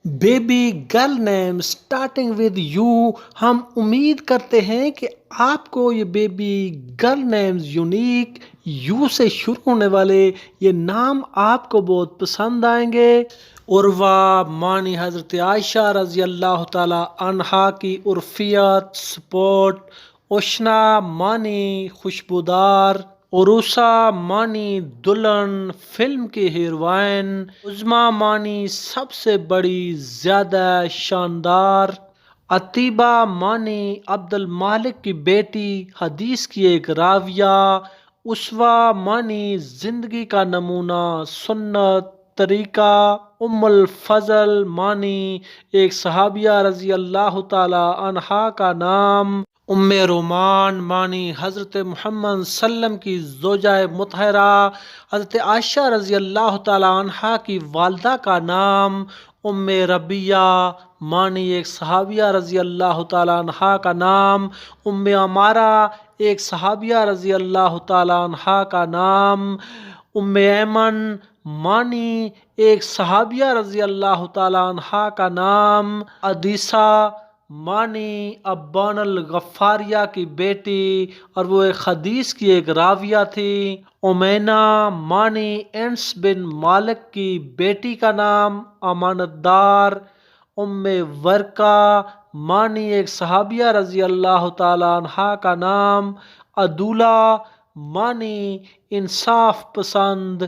Baby girl name starting with you. ہم امید کرتے ہیں کہ آپ کو یہ baby girl names unique you سے شروع ہونے والے یہ نام آپ کو بہت پسند آئیں گے. عروہ معنی حضرت عائشہ رضی اللہ تعالی عنہا کی عرفیت سپورٹ. اشنا معنی خوشبودار. عروسہ معنی دلہن فلم کی ہیروئن. عظمیٰ معنی سب سے بڑی زیادہ شاندار. عتیبہ معنی عبد المالک کی بیٹی حدیث کی ایک راویہ. اسوہ معنی زندگی کا نمونہ سنت طریقہ. ام الفضل معنی ایک صحابیہ رضی اللہ تعالی عنہا کا نام. ام رومان معنی حضرت محمد صلی اللہ علیہ وسلم کی زوجہ مطہرہ حضرت عائشہ رضی اللہ تعالی عنہا کی والدہ کا نام. ام ربیہ معنی ایک صحابیہ رضی اللہ تعالی عنہا کا نام. ام عمارہ ایک صحابیہ رضی اللہ تعالی عنہا کا نام. ام ایمن معنی ایک صحابیہ رضی اللہ تعالی عنہا کا نام. عدیثہ معنی ابان الغفاریہ کی بیٹی اور وہ ایک حدیث کی ایک راویہ تھی. امینا معنی انس بن مالک کی بیٹی کا نام امانت دار. ام ورقہ معنی ایک صحابیہ رضی اللہ تعالی عنہا کا نام. عدولہ معنی انصاف پسند.